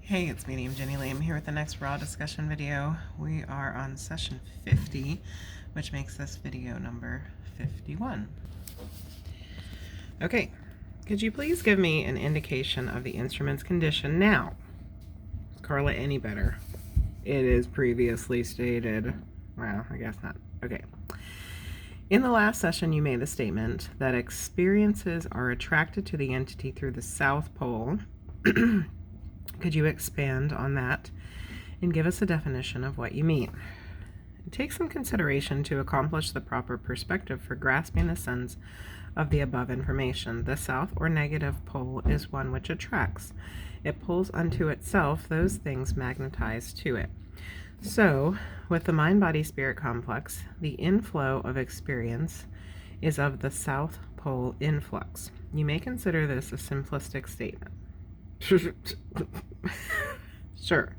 Hey, it's me, Jenny Lee. I'm here with the next raw discussion video. We are on session 50, which makes this video number 51. Okay, could you please give me an indication of the instrument's condition now? Carla, any better? It is previously stated. Well, I guess not. Okay. In the last session, you made the statement that experiences are attracted to the entity through the South Pole. Could you expand on that and give us a definition of what you mean? Take some consideration to accomplish the proper perspective for grasping the sense of the above information. The south or negative pole is one which attracts. It pulls unto itself those things magnetized to it. So, with the mind-body-spirit complex, the inflow of experience is of the south pole influx. You may consider this a simplistic statement. Sure,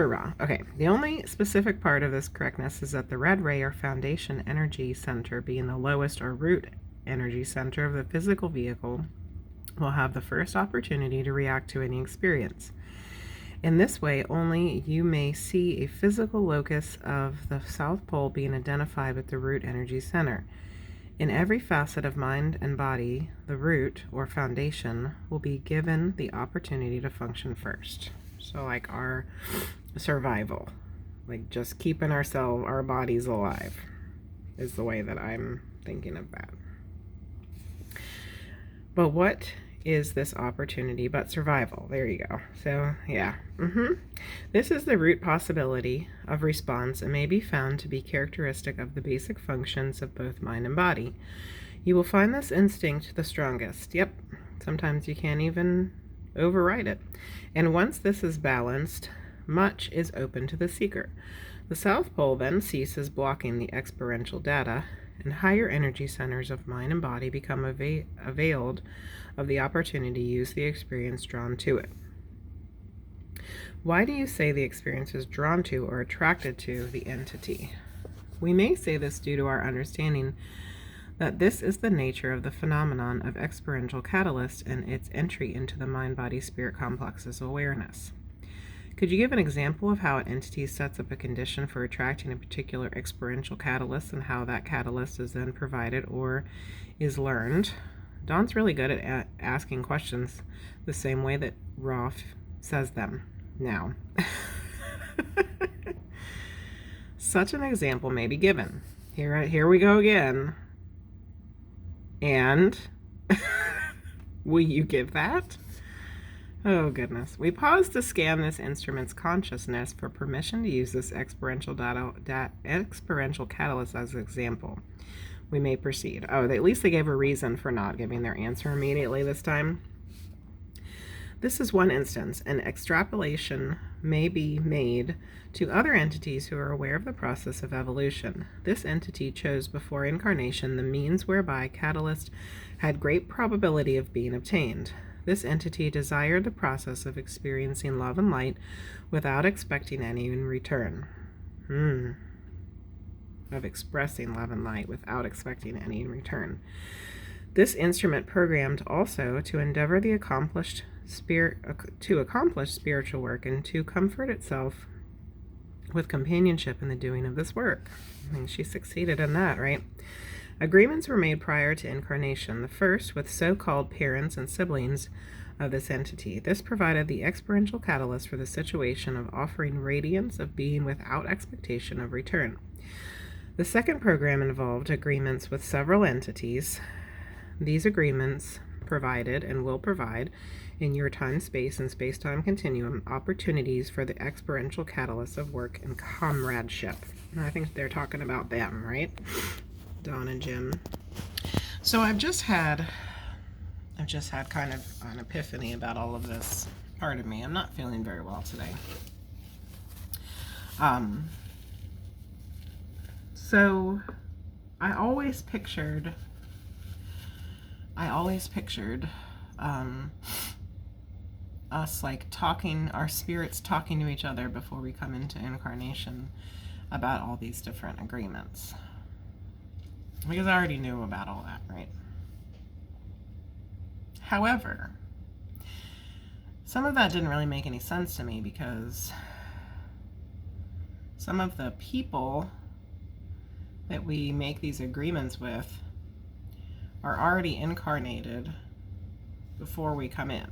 Ra. Okay, the only specific part of this correctness is that the red ray or foundation energy center, being the lowest or root energy center of the physical vehicle, will have the first opportunity to react to any experience. In this way, only you may see a physical locus of the South Pole being identified with the root energy center. In every facet of mind and body, the root or foundation will be given the opportunity to function first. So like our survival, like just keeping our bodies alive is the way that I'm thinking of that. But what is this opportunity but survival? There you go. So yeah, this is the root possibility of response and may be found to be characteristic of the basic functions of both mind and body. You will find this instinct the strongest. Yep, sometimes you can't even override it. And once this is balanced, much is open to the seeker. The South Pole then ceases blocking the experiential data, and higher energy centers of mind and body become availed of the opportunity to use the experience drawn to it. Why do you say the experience is drawn to or attracted to the entity? We may say this due to our understanding that this is the nature of the phenomenon of experiential catalyst and its entry into the mind-body-spirit complex's awareness. Could you give an example of how an entity sets up a condition for attracting a particular experiential catalyst and how that catalyst is then provided or is learned? Dawn's really good at asking questions the same way that Rolf says them now. Such an example may be given. Here we go again. And will you give that? Oh goodness. We pause to scan this instrument's consciousness for permission to use this experiential catalyst as an example. We may proceed. Oh, at least they gave a reason for not giving their answer immediately this time. This is one instance. An extrapolation may be made to other entities who are aware of the process of evolution. This entity chose before incarnation the means whereby catalyst had great probability of being obtained. This entity desired the process of experiencing love and light without expecting any in return. Of expressing love and light without expecting any in return. This instrument programmed also to endeavor to accomplish spiritual work and to comfort itself with companionship in the doing of this work. I think she succeeded in that, right? Agreements were made prior to incarnation, the first with so-called parents and siblings of this entity. This provided the experiential catalyst for the situation of offering radiance of being without expectation of return. The second program involved agreements with several entities. These agreements provided and will provide in your time, space, and space-time continuum opportunities for the experiential catalyst of work and comradeship. And I think they're talking about them, right? Dawn and Jim. So I've just had kind of an epiphany about all of this part of me. I'm not feeling very well today. So I always pictured us like talking, our spirits talking to each other before we come into incarnation about all these different agreements. Because I already knew about all that, right? However, some of that didn't really make any sense to me, because some of the people that we make these agreements with are already incarnated before we come in.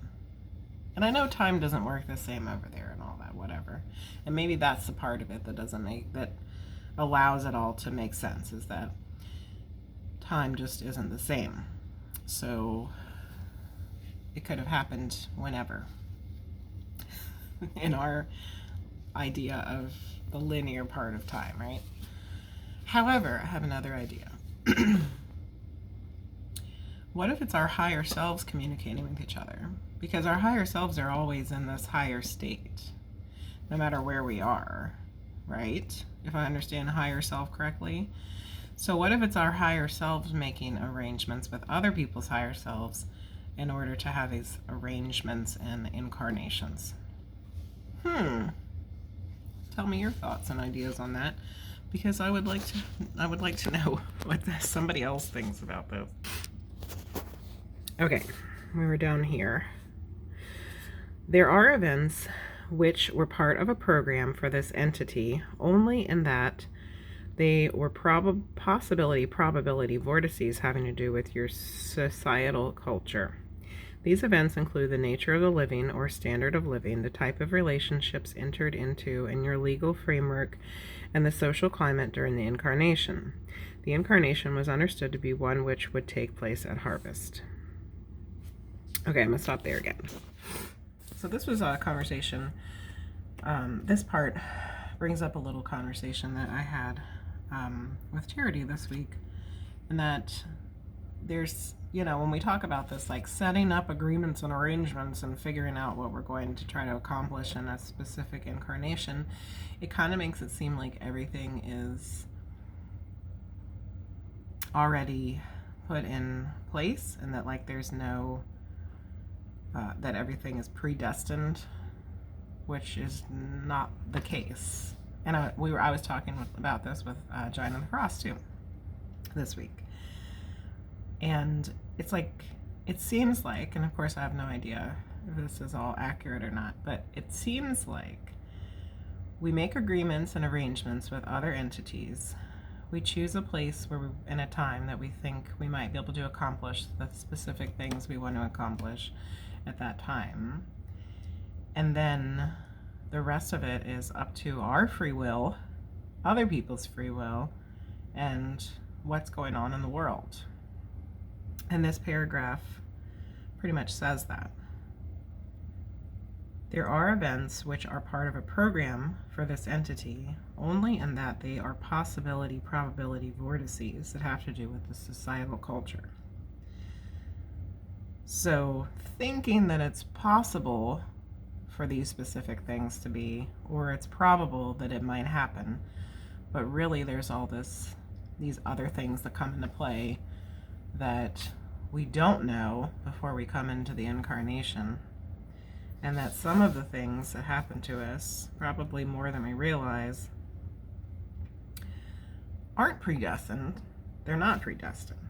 And I know time doesn't work the same over there and all that, whatever. And maybe that's the part of it that allows it all to make sense, is that time just isn't the same. So it could have happened whenever in our idea of the linear part of time, right? However, I have another idea. What if it's our higher selves communicating with each other? Because our higher selves are always in this higher state, no matter where we are, right? If I understand higher self correctly. So what if it's our higher selves making arrangements with other people's higher selves in order to have these arrangements and incarnations? Tell me your thoughts and ideas on that, because I would like to know what somebody else thinks about this. Okay, we were down here. There are events which were part of a program for this entity, only in that they were probability vortices having to do with your societal culture. These events include the nature of the living or standard of living, the type of relationships entered into, and your legal framework, and the social climate during the incarnation. The incarnation was understood to be one which would take place at harvest. Okay, I'm going to stop there again. So this was a conversation. This part brings up a little conversation that I had with Charity this week, and that there's, when we talk about this, like setting up agreements and arrangements and figuring out what we're going to try to accomplish in a specific incarnation, it kind of makes it seem like everything is already put in place, and that like there's no that everything is predestined, which is not the case. And I was talking about this with Giant of the Frost too this week. And it's like, it seems like, and of course I have no idea if this is all accurate or not, but it seems like we make agreements and arrangements with other entities. We choose a place in a time that we think we might be able to accomplish the specific things we want to accomplish at that time. And then the rest of it is up to our free will, other people's free will, and what's going on in the world. And this paragraph pretty much says that. There are events which are part of a program for this entity, only in that they are probability vortices that have to do with the societal culture. So thinking that it's possible for these specific things to be, or it's probable that it might happen, but really there's all these other things that come into play that we don't know before we come into the incarnation, and that some of the things that happen to us, probably more than we realize, aren't predestined. They're not predestined,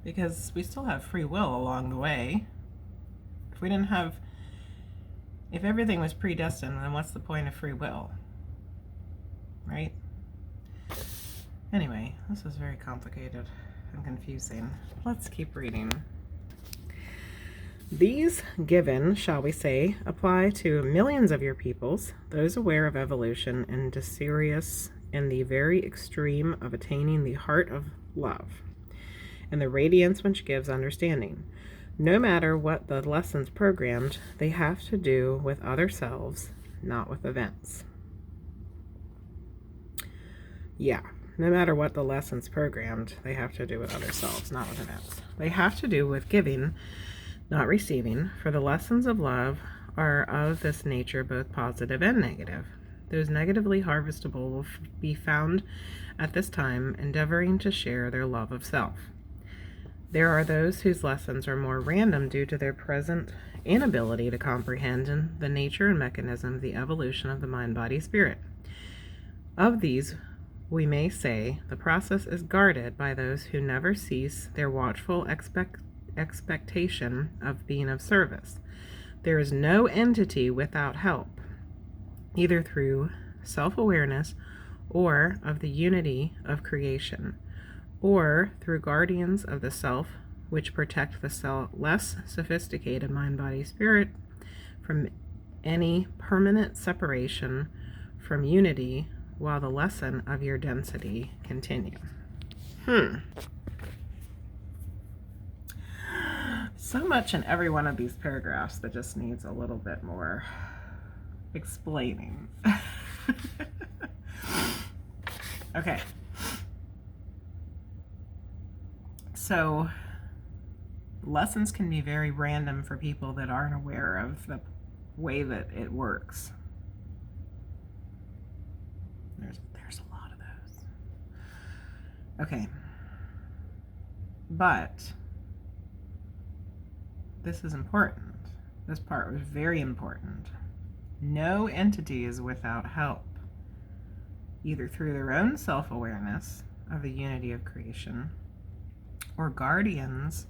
because we still have free will along the way. If everything was predestined, then what's the point of free will, right? Anyway, this is very complicated and confusing. Let's keep reading. These given, shall we say, apply to millions of your peoples, those aware of evolution and desirous in the very extreme of attaining the heart of love, and the radiance which gives understanding. No matter what the lessons programmed, they have to do with other selves, not with events. Yeah, no matter what the lessons programmed, they have to do with other selves, not with events. They have to do with giving, not receiving, for the lessons of love are of this nature, both positive and negative. Those negatively harvestable will be found at this time endeavoring to share their love of self. There are those whose lessons are more random due to their present inability to comprehend the nature and mechanism of the evolution of the mind, body, spirit. Of these, we may say the process is guarded by those who never cease their watchful expectation of being of service. There is no entity without help, either through self-awareness or of the unity of creation, or through guardians of the self which protect the less sophisticated mind, body, spirit from any permanent separation from unity while the lesson of your density continue. So much in every one of these paragraphs that just needs a little bit more explaining. Okay. So lessons can be very random for people that aren't aware of the way that it works. There's a lot of those. Okay. But this is important. This part was very important. No entity is without help, either through their own self-awareness of the unity of creation or guardians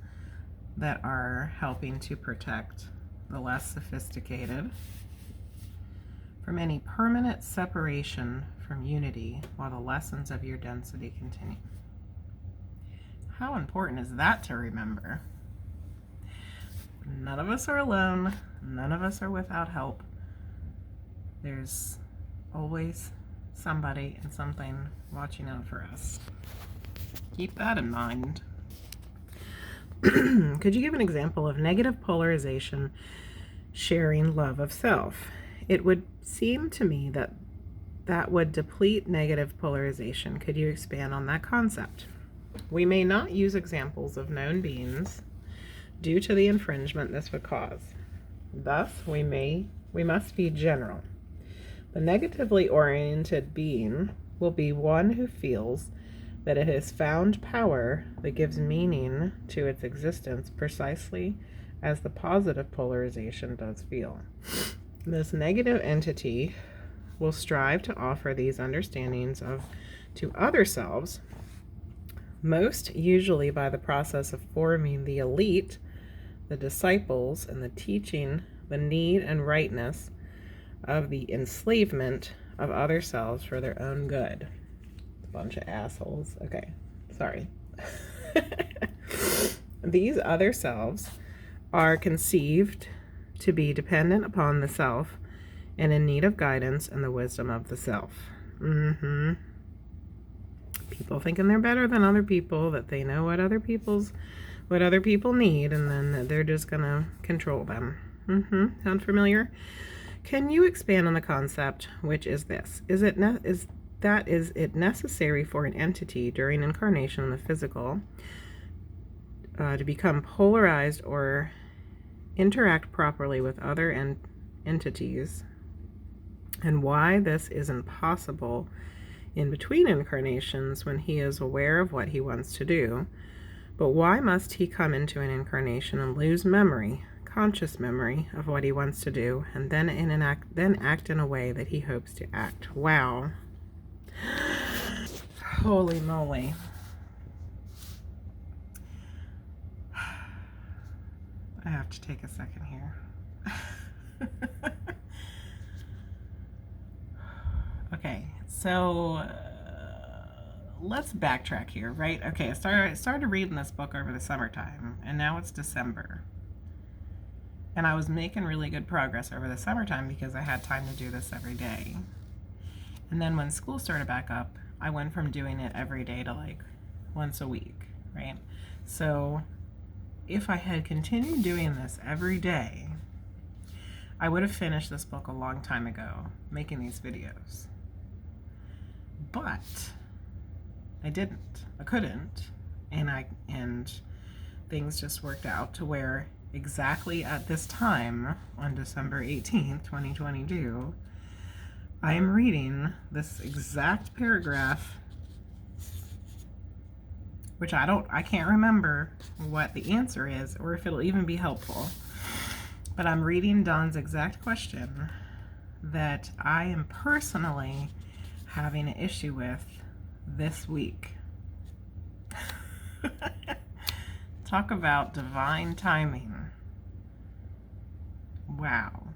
that are helping to protect the less sophisticated from any permanent separation from unity while the lessons of your density continue. How important is that to remember? None of us are alone. None of us are without help. There's always somebody and something watching out for us. Keep that in mind. Could you give an example of negative polarization sharing love of self? It would seem to me that would deplete negative polarization. Could you expand on that concept? We may not use examples of known beings due to the infringement this would cause. Thus, we must be general. The negatively oriented being will be one who feels that it has found power that gives meaning to its existence precisely as the positive polarization does feel. This negative entity will strive to offer these understandings to other selves, most usually by the process of forming the elite, the disciples, and the teaching the need and rightness of the enslavement of other selves for their own good. Bunch of assholes. Okay, sorry. These other selves are conceived to be dependent upon the self and in need of guidance and the wisdom of the self. People thinking they're better than other people, that they know what other people need, and then they're just gonna control them. Sound familiar? Can you expand on the concept, which is this? Is it necessary for an entity during incarnation in the physical to become polarized or interact properly with other entities, and why this isn't possible in between incarnations when he is aware of what he wants to do? But why must he come into an incarnation and lose memory, conscious memory of what he wants to do, and then act in a way that he hopes to act? Wow. Holy moly. I have to take a second here. Okay, so let's backtrack here, right? Okay, I started reading this book over the summertime, and now it's December. And I was making really good progress over the summertime because I had time to do this every day. And then when school started back up, I went from doing it every day to like once a week, right? So if I had continued doing this every day, I would have finished this book a long time ago, making these videos. But I didn't. I couldn't. And things just worked out to where exactly at this time, on December 18th, 2022, I am reading this exact paragraph, which I can't remember what the answer is or if it'll even be helpful. But I'm reading Don's exact question that I am personally having an issue with this week. Talk about divine timing. Wow.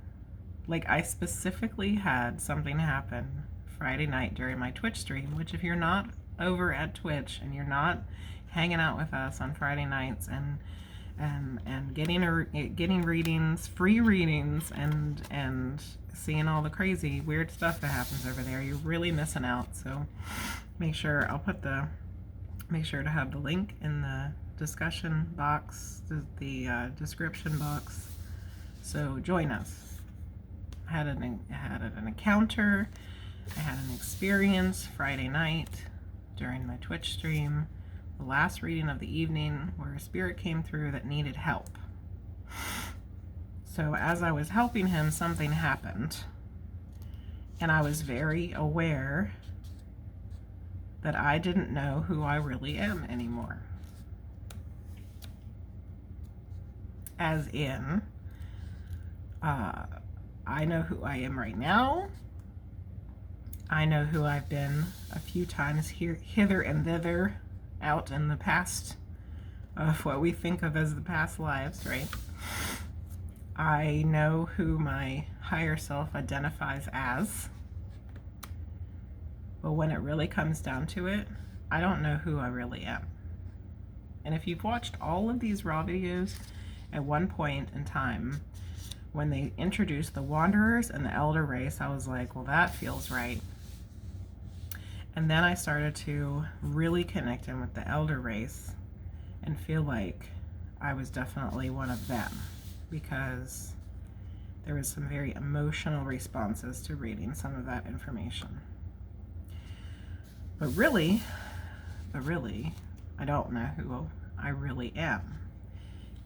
Like, I specifically had something happen Friday night during my Twitch stream, which if you're not over at Twitch and you're not hanging out with us on Friday nights and getting readings, free readings, and seeing all the crazy weird stuff that happens over there, you're really missing out. So make sure to have the link in the discussion box, the description box. So join us. I had an encounter. I had an experience Friday night during my Twitch stream, the last reading of the evening, where a spirit came through that needed help. So as I was helping him, something happened, and I was very aware that I didn't know who I really am anymore. As in, I know who I am right now. I know who I've been a few times hither and thither out in the past of what we think of as the past lives, right? I know who my higher self identifies as. But when it really comes down to it, I don't know who I really am. And if you've watched all of these raw videos, at one point in time, when they introduced the Wanderers and the Elder race, I was like, well, that feels right. And then I started to really connect in with the Elder race and feel like I was definitely one of them, because there was some very emotional responses to reading some of that information. But really, I don't know who I really am.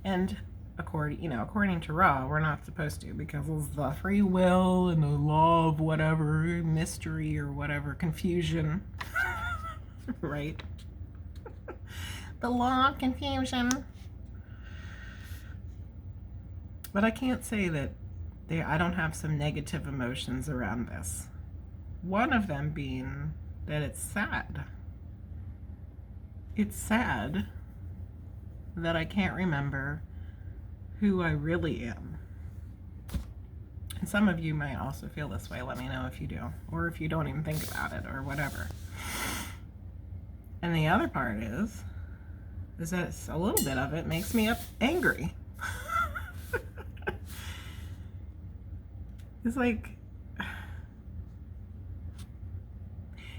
And according to Ra, we're not supposed to, because of the free will and the law of whatever, mystery or whatever, confusion, right? The law of confusion. But I can't say that I don't have some negative emotions around this. One of them being that it's sad. It's sad that I can't remember who I really am. And some of you might also feel this way. Let me know if you do, or if you don't even think about it, or whatever. And the other part is that a little bit of it makes me angry. It's like,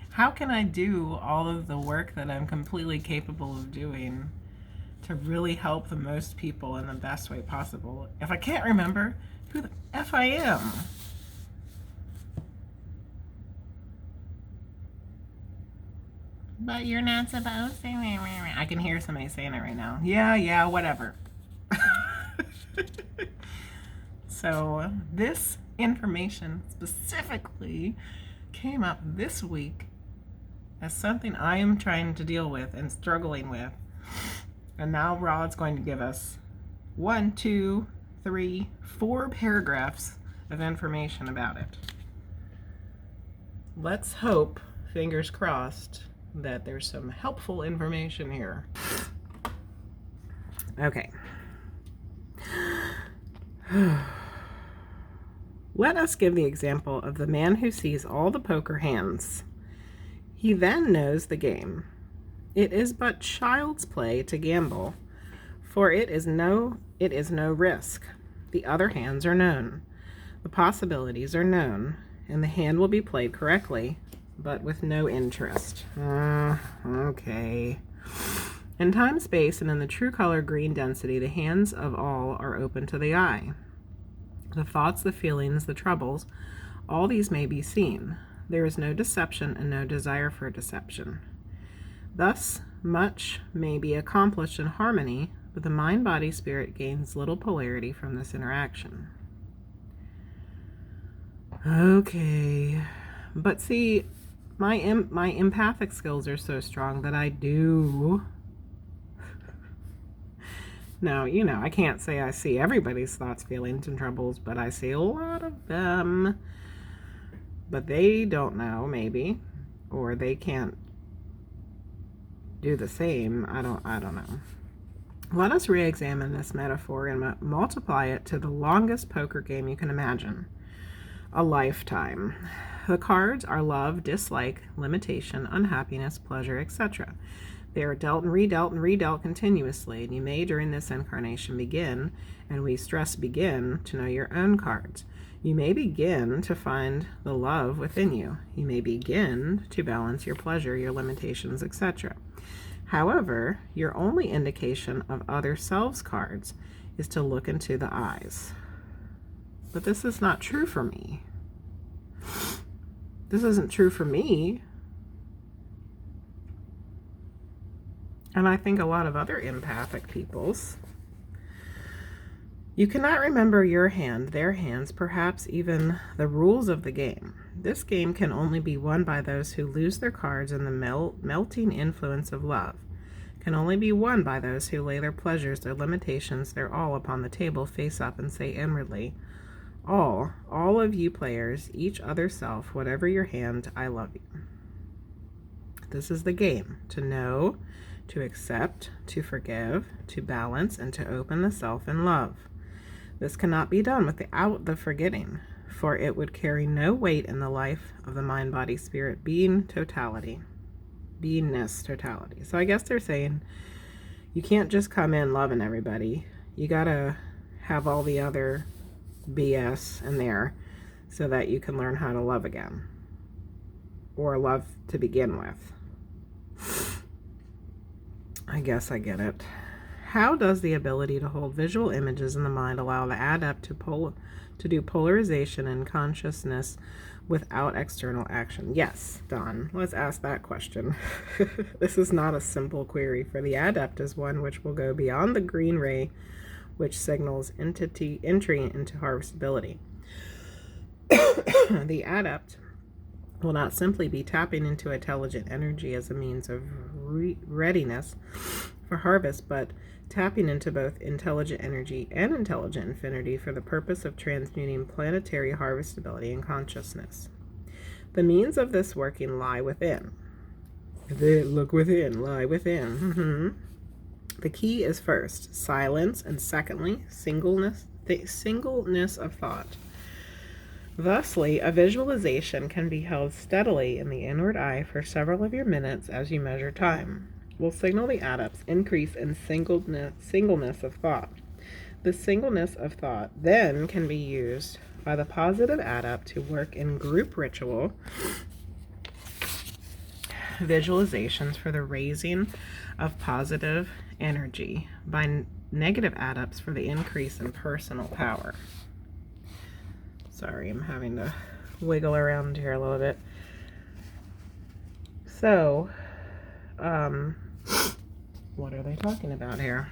how can I do all of the work that I'm completely capable of doing to really help the most people in the best way possible if I can't remember who the F I am? But you're not supposed to. I can hear somebody saying it right now. Yeah, whatever. So this information specifically came up this week as something I am trying to deal with and struggling with. And now Rod's going to give us 1, 2, 3, 4 paragraphs of information about it. Let's hope, fingers crossed, that there's some helpful information here. Okay. Let us give the example of the man who sees all the poker hands. He then knows the game. It is but child's play to gamble, for it is no risk. The other hands are known. The possibilities are known, and the hand will be played correctly, but with no interest. Okay. In time, space, and in the true color green density, the hands of all are open to the eye. The thoughts, the feelings, the troubles, all these may be seen. There is no deception and no desire for deception. Thus, much may be accomplished in harmony, but the mind, body, spirit gains little polarity from this interaction. Okay, but see, my empathic skills are so strong that I do. Now, I can't say I see everybody's thoughts, feelings, and troubles, but I see a lot of them. But they don't know, maybe, or they can't do the same. I don't know. Let us re-examine this metaphor and multiply it to the longest poker game you can imagine. A lifetime. The cards are love, dislike, limitation, unhappiness, pleasure, etc. They are dealt and redealt continuously, and you may during this incarnation begin, and we stress begin, to know your own cards. You may begin to find the love within you. You may begin to balance your pleasure, your limitations, etc. However, your only indication of other selves cards is to look into the eyes. But this is not true for me. This isn't true for me. And I think a lot of other empathic peoples. You cannot remember your hand, their hands, perhaps even the rules of the game. This game can only be won by those who lose their cards in the melting influence of love. Can only be won by those who lay their pleasures, their limitations, their all upon the table, face up and say inwardly, all of you players, each other self, whatever your hand, I love you. This is the game, to know, to accept, to forgive, to balance, and to open the self in love. This cannot be done without the forgetting, for it would carry no weight in the life of the mind, body, spirit, being totality. Beingness totality. So I guess they're saying you can't just come in loving everybody. You gotta have all the other BS in there so that you can learn how to love again, or love to begin with. I guess I get it. How does the ability to hold visual images in the mind allow the adept to do polarization in consciousness without external action? Yes, Don, let's ask that question. This is not a simple query, for the adept is one which will go beyond the green ray, which signals entry into harvestability. The adept will not simply be tapping into intelligent energy as a means of readiness for harvest, but tapping into both intelligent energy and intelligent infinity for the purpose of transmuting planetary harvestability and consciousness. The means of this working lie within. Look within, lie within. The key is first, silence, and secondly, singleness of thought. Thusly, a visualization can be held steadily in the inward eye for several of your minutes as you measure time. Will signal the adept's increase in singleness of thought. The singleness of thought then can be used by the positive adept to work in group ritual visualizations for the raising of positive energy, by negative adepts for the increase in personal power. Sorry, I'm having to wiggle around here a little bit. So, what are they talking about here?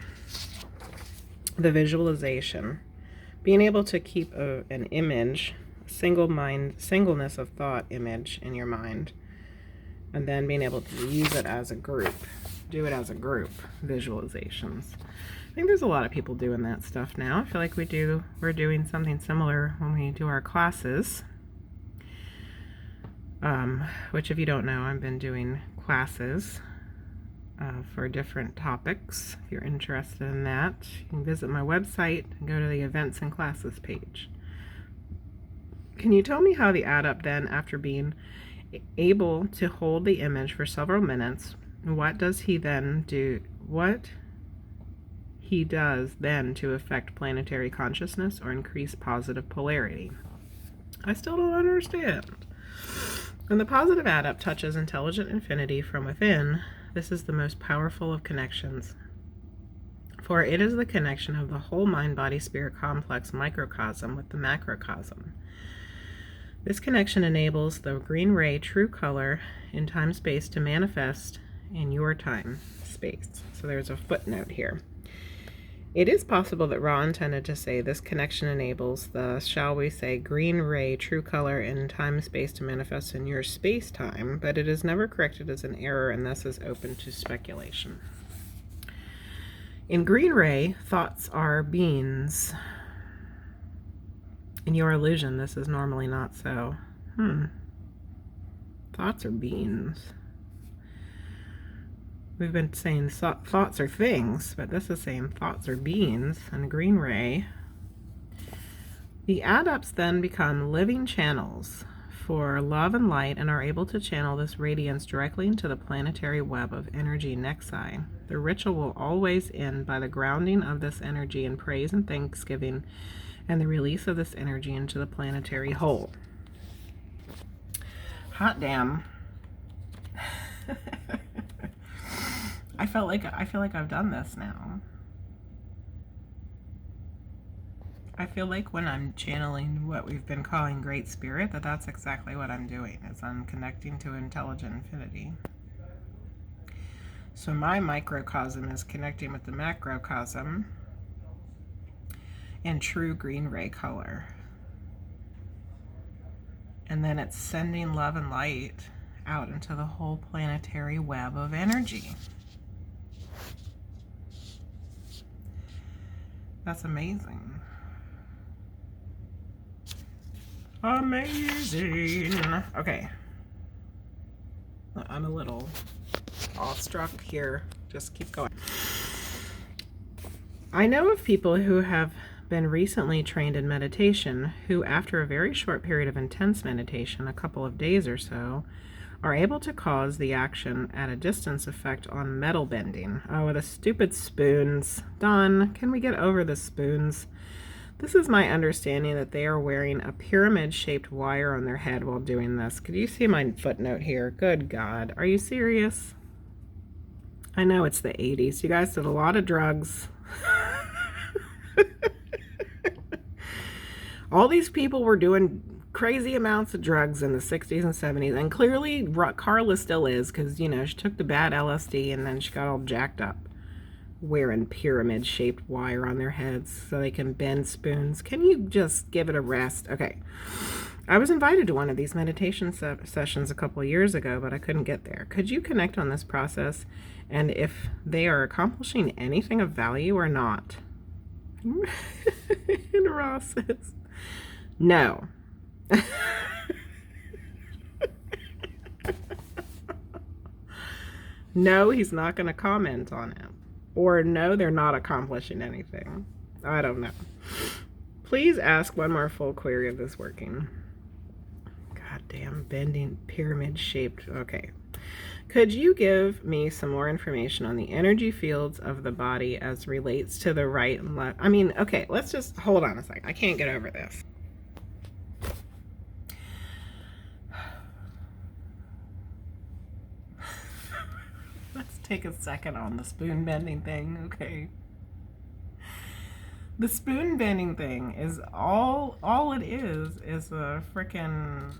The visualization. Being able to keep an image, singleness of thought image in your mind, and then being able to use it as a group. Do it as a group, visualizations. I think there's a lot of people doing that stuff now. I feel like we're doing something similar when we do our classes. Which, if you don't know, I've been doing classes for different topics. If you're interested in that, you can visit my website and go to the events and classes page. Can you tell me how the adept then, after being able to hold the image for several minutes, what does he then do? What he does then to affect planetary consciousness or increase positive polarity? I still don't understand. When the positive adept touches intelligent infinity from within, this is the most powerful of connections, for it is the connection of the whole mind-body-spirit complex microcosm with the macrocosm. This connection enables the green ray true color in time-space to manifest in your time-space. So there's a footnote here. It is possible that Ra intended to say this connection enables the, shall we say, green ray true color in time-space to manifest in your space-time, but it is never corrected as an error and thus is open to speculation. In green ray, thoughts are beings. In your illusion, this is normally not so. Thoughts are beings. We've been saying thoughts are things, but this is saying thoughts are beings, and green ray. The adepts then become living channels for love and light and are able to channel this radiance directly into the planetary web of energy nexi. The ritual will always end by the grounding of this energy in praise and thanksgiving and the release of this energy into the planetary whole. Hot damn. I feel like I've done this now. I feel like when I'm channeling what we've been calling Great Spirit, that's exactly what I'm doing, is I'm connecting to intelligent infinity. So my microcosm is connecting with the macrocosm in true green ray color. And then it's sending love and light out into the whole planetary web of energy. That's amazing. Amazing. Okay. I'm a little awestruck here. Just keep going. I know of people who have been recently trained in meditation who, after a very short period of intense meditation, a couple of days or so, are able to cause the action at a distance effect on metal bending. Oh, the stupid spoons. Dawn, can we get over the spoons? This is my understanding that they are wearing a pyramid-shaped wire on their head while doing this. Could you see my footnote here? Good God. Are you serious? I know it's the 80s. You guys did a lot of drugs. All these people were doing crazy amounts of drugs in the 60s and 70s. And clearly, Carla still is because, you know, she took the bad LSD and then she got all jacked up. Wearing pyramid-shaped wire on their heads so they can bend spoons. Can you just give it a rest? Okay. I was invited to one of these meditation sessions a couple of years ago, but I couldn't get there. Could you connect on this process and if they are accomplishing anything of value or not? And Ross says, no. No, he's not going to comment on it. Or no, they're not accomplishing anything. I don't know. Please ask one more full query of this working. Goddamn, bending pyramid shaped. Okay. Could you give me some more information on the energy fields of the body as relates to the right and left? I mean, okay, let's just hold on a second. I can't get over this. Take a second on the spoon bending thing, okay? The spoon bending thing is all it is a frickin'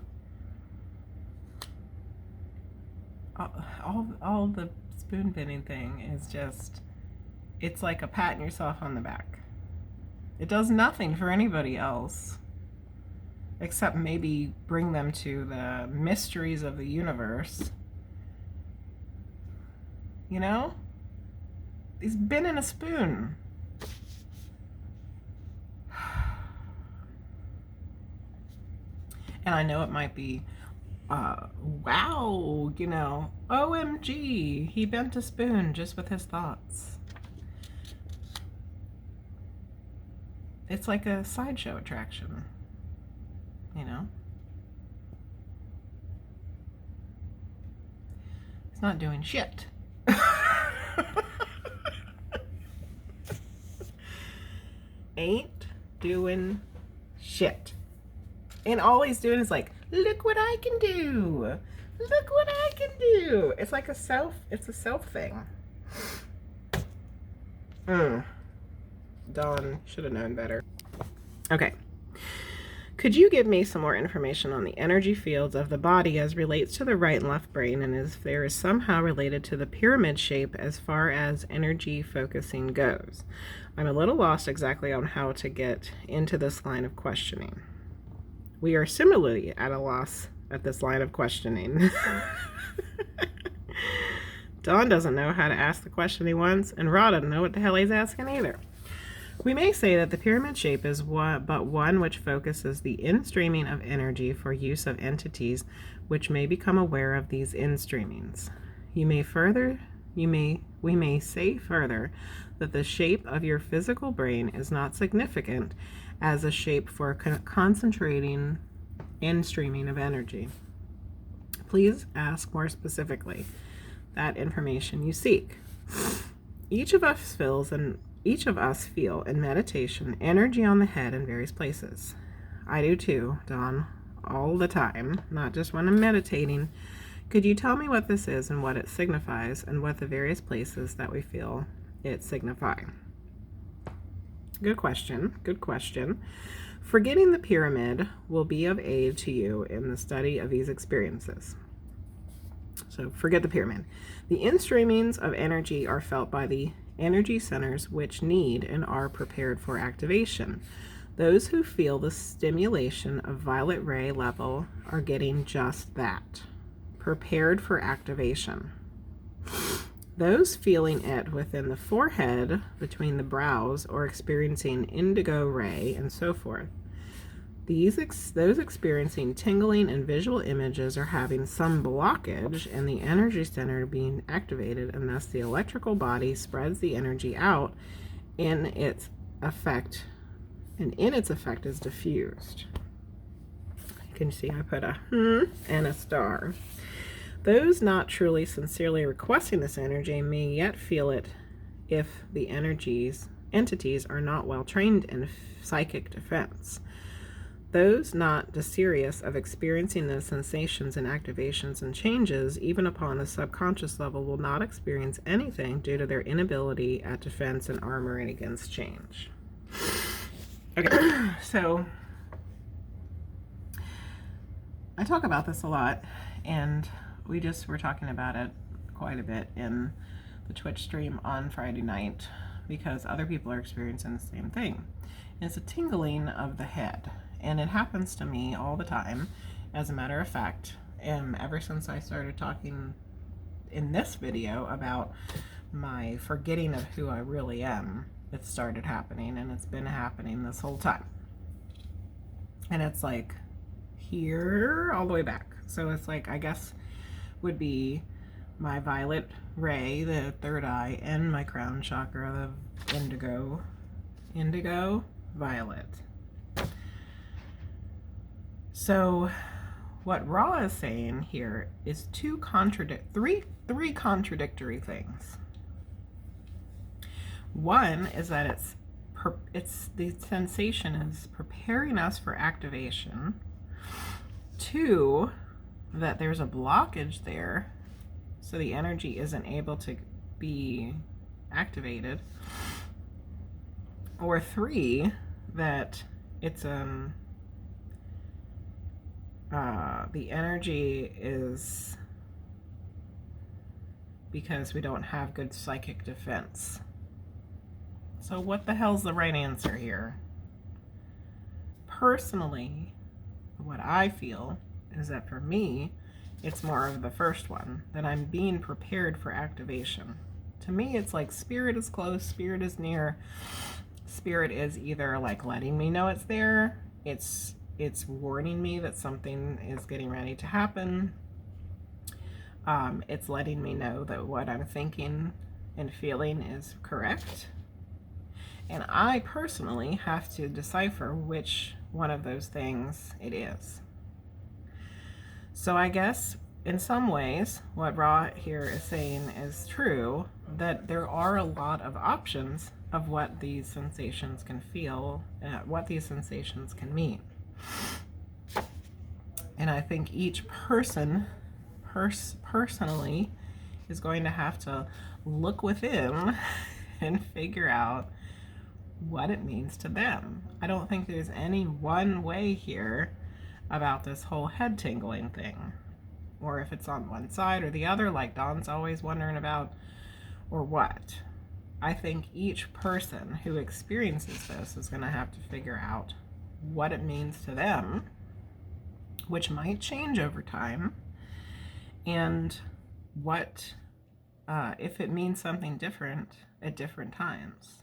all the spoon bending thing is just, it's like a patting yourself on the back. It does nothing for anybody else except maybe bring them to the mysteries of the universe. You know? He's been in a spoon. And I know it might be, wow, you know, OMG, he bent a spoon just with his thoughts. It's like a sideshow attraction, you know? It's not doing shit. Ain't doing shit. And all he's doing is like, look what I can do. Look what I can do. It's like it's a self thing. Dawn should have known better. Okay. Could you give me some more information on the energy fields of the body as relates to the right and left brain, and if there is somehow related to the pyramid shape as far as energy focusing goes? I'm a little lost exactly on how to get into this line of questioning. We are similarly at a loss at this line of questioning. Dawn doesn't know how to ask the question he wants, and Ra doesn't know what the hell he's asking either. We may say that the pyramid shape is but one which focuses the in-streaming of energy for use of entities which may become aware of these in-streamings. You may further We may say further that the shape of your physical brain is not significant as a shape for concentrating and streaming of energy. Please ask more specifically that information you seek. Each of us feel in meditation energy on the head in various places. I do too, Dawn, all the time, not just when I'm meditating. Could you tell me what this is and what it signifies and what the various places that we feel it signify? Good question. Good question. Forgetting the pyramid will be of aid to you in the study of these experiences. So forget the pyramid. The in-streamings of energy are felt by the energy centers which need and are prepared for activation. Those who feel the stimulation of violet ray level are getting just that, prepared for activation. Those feeling it within the forehead, between the brows, or experiencing indigo ray and so forth. Those experiencing tingling and visual images are having some blockage in the energy center being activated, and thus the electrical body spreads the energy out in its effect, and in its effect is diffused. You can see I put a and a star. Those not truly sincerely requesting this energy may yet feel it if the entities are not well trained in psychic defense. Those not desirous of experiencing the sensations and activations and changes, even upon a subconscious level, will not experience anything due to their inability at defense and armoring against change. Okay, so I talk about this a lot, and we just were talking about it quite a bit in the Twitch stream on Friday night because other people are experiencing the same thing. And it's a tingling of the head. And it happens to me all the time. As a matter of fact, ever since I started talking in this video about my forgetting of who I really am, it started happening, and it's been happening this whole time. And it's like here all the way back. So it's like, I guess would be my violet ray, the third eye, and my crown chakra, the indigo violet. So what Ra is saying here is three contradictory things. One is that it's the sensation is preparing us for activation. Two, that there's a blockage there, so the energy isn't able to be activated. Or three, that it's the energy is because we don't have good psychic defense. So what the hell's the right answer here? Personally, what I feel is that for me, it's more of the first one, that I'm being prepared for activation. To me, it's like spirit is close, spirit is near. Spirit is either like letting me know it's there, it's warning me that something is getting ready to happen. It's letting me know that what I'm thinking and feeling is correct. And I personally have to decipher which one of those things it is. So I guess in some ways, what Ra here is saying is true, that there are a lot of options of what these sensations can feel, what these sensations can mean. And I think each person personally is going to have to look within and figure out what it means to them. I don't think there's any one way here about this whole head tingling thing, or if it's on one side or the other, like Dawn's always wondering about, or what. I think each person who experiences this is going to have to figure out what it means to them, which might change over time, and what if it means something different at different times.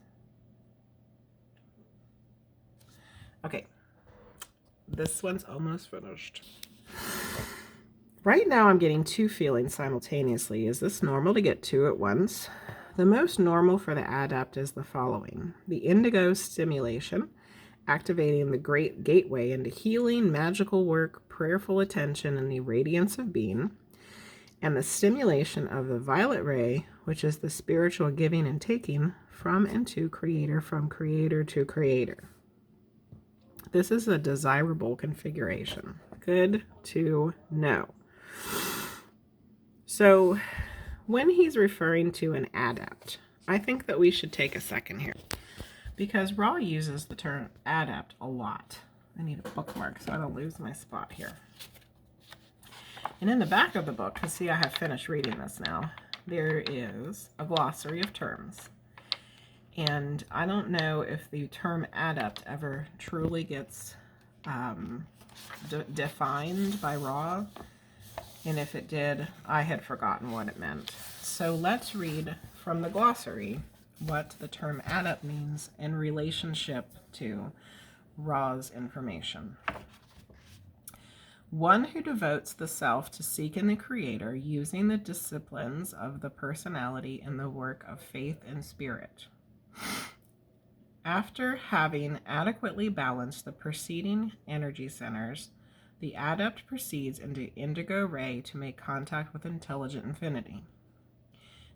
Okay, this one's almost finished. Right now I'm getting two feelings simultaneously. Is this normal to get two at once? The most normal for the adept is the following: the indigo stimulation, activating the great gateway into healing, magical work, prayerful attention, and the radiance of being, and the stimulation of the violet ray, which is the spiritual giving and taking from and to creator, from creator to creator. This is a desirable configuration. Good to know. So when he's referring to an adept, I think that we should take a second here, because Ra uses the term adept a lot. I need a bookmark so I don't lose my spot here. And in the back of the book, because see, I have finished reading this now, there is a glossary of terms. And I don't know if the term adept ever truly gets defined by Ra. And if it did, I had forgotten what it meant. So let's read from the glossary what the term adept means in relationship to Ra's information. One who devotes the self to seek in the Creator using the disciplines of the personality in the work of faith and spirit. After having adequately balanced the preceding energy centers, the adept proceeds into indigo ray to make contact with intelligent infinity.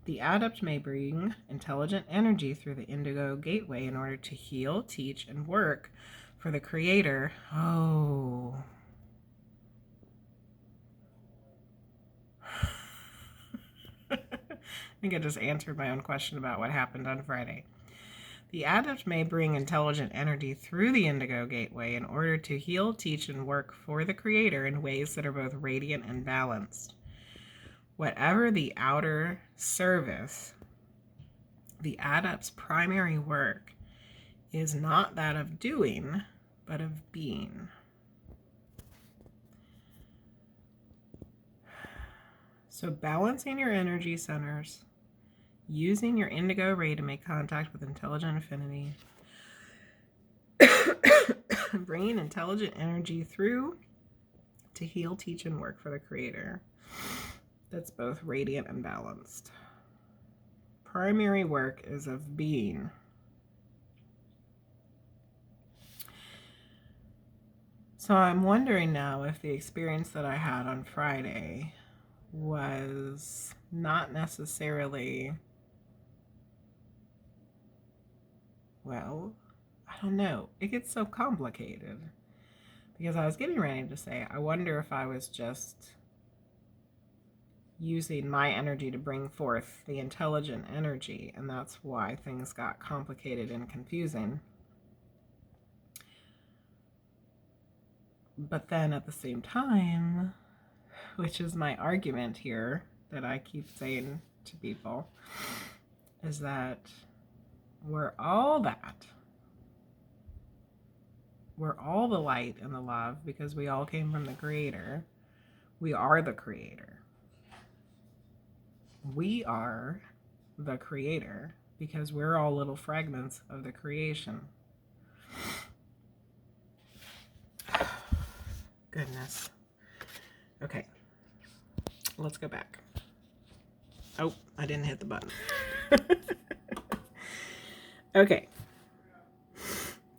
The adept may bring intelligent energy through the indigo gateway in order to heal, teach, and work for the Creator. Oh. I think I just answered my own question about what happened on Friday. The adept may bring intelligent energy through the indigo gateway in order to heal, teach, and work for the Creator in ways that are both radiant and balanced. Whatever the outer service, the adept's primary work is not that of doing, but of being. So balancing your energy centers, using your indigo ray to make contact with intelligent infinity, bringing intelligent energy through to heal, teach, and work for the Creator. That's both radiant and balanced. Primary work is of being. So I'm wondering now if the experience that I had on Friday was not necessarily, well, I don't know. It gets so complicated because I was getting ready to say, I wonder if I was just using my energy to bring forth the intelligent energy, and that's why things got complicated and confusing. But then at the same time, which is my argument here that I keep saying to people, is that we're all that. We're all the light and the love because we all came from the Creator. We are the Creator. We are the Creator because we're all little fragments of the creation. Goodness. Okay. Let's go back. Oh, I didn't hit the button. Okay.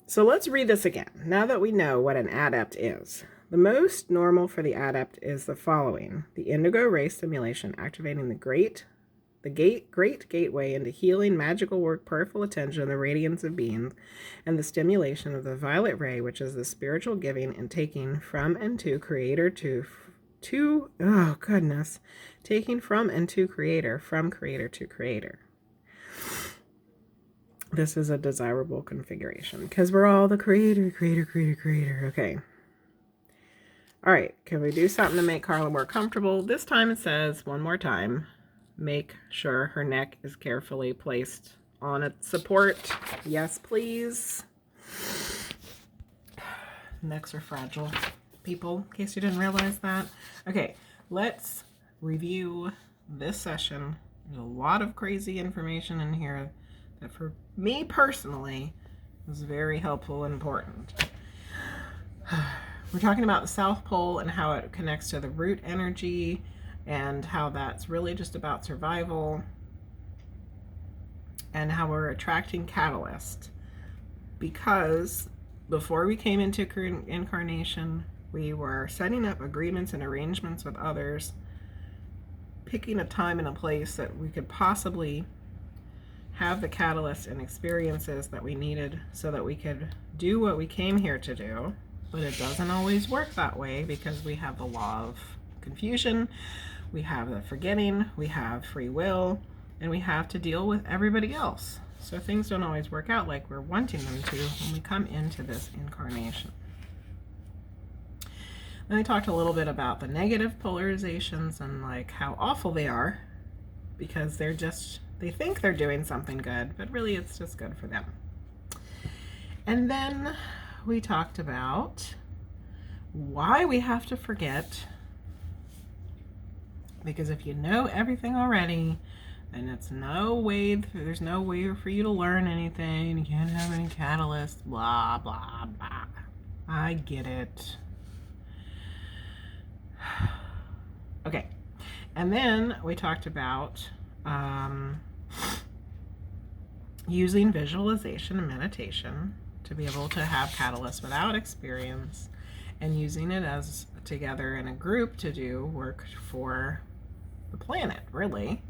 So let's read this again. Now that we know what an adept is. The most normal for the adept is the following: the indigo ray stimulation, activating the great gateway into healing, magical work, prayerful attention, the radiance of being, and the stimulation of the violet ray, which is the spiritual giving and taking from and to Creator taking from and to Creator, from Creator to Creator. This is a desirable configuration because we're all the Creator. Okay. All right. Can we do something to make Carla more comfortable? This time it says, one more time, make sure her neck is carefully placed on a support. Yes, please. Necks are fragile, people, in case you didn't realize that. Okay, let's review this session. There's a lot of crazy information in here that for me personally was very helpful and important. We're talking about the South Pole and how it connects to the root energy and how that's really just about survival, and how we're attracting catalyst. Because before we came into incarnation, we were setting up agreements and arrangements with others, picking a time and a place that we could possibly have the catalyst and experiences that we needed so that we could do what we came here to do. But it doesn't always work that way because we have the law of confusion, we have the forgetting, we have free will, and we have to deal with everybody else. So things don't always work out like we're wanting them to when we come into this incarnation. Then I talked a little bit about the negative polarizations and like how awful they are, because they think they're doing something good, but really it's just good for them. And then we talked about why we have to forget, because if you know everything already, then there's no way for you to learn anything. You can't have any catalyst, blah, blah, blah. I get it. Okay. And then we talked about using visualization and meditation to be able to have catalysts without experience, and using it as together in a group to do work for the planet, really.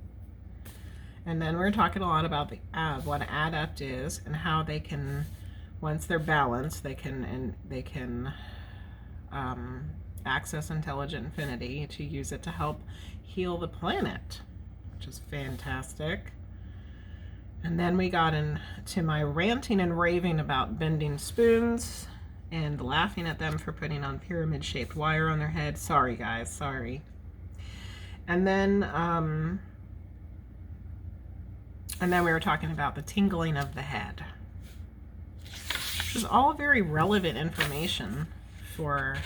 And then we're talking a lot about what adept is and how they can, once they're balanced, they can access intelligent infinity to use it to help heal the planet, which is fantastic. And then we got into my ranting and raving about bending spoons and laughing at them for putting on pyramid-shaped wire on their head. Sorry, guys, sorry. And then we were talking about the tingling of the head. This is all very relevant information for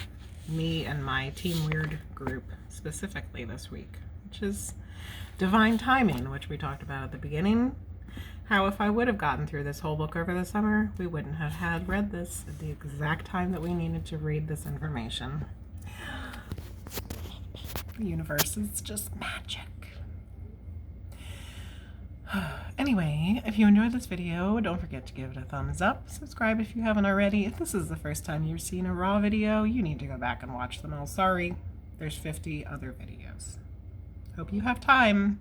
me and my Team Weird group specifically this week, which is divine timing, which we talked about at the beginning. How if I would have gotten through this whole book over the summer, we wouldn't have had read this at the exact time that we needed to read this information. The universe is just magic. Anyway, if you enjoyed this video, don't forget to give it a thumbs up. Subscribe if you haven't already. If this is the first time you've seen a raw video, you need to go back and watch them all. Sorry, there's 50 other videos. Hope you have time.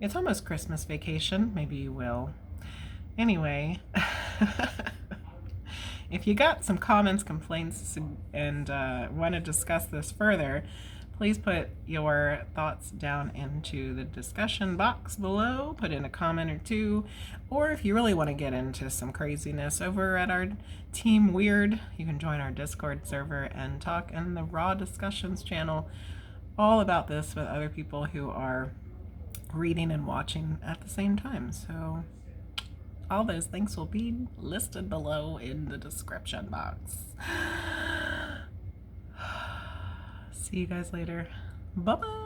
It's almost Christmas vacation. Maybe you will. Anyway, if you got some comments, complaints, and want to discuss this further, please put your thoughts down into the discussion box below. Put in a comment or two. Or if you really want to get into some craziness over at our Team Weird, you can join our Discord server and talk in the Raw Discussions channel all about this with other people who are reading and watching at the same time. So all those links will be listed below in the description box. See you guys later. Bye-bye.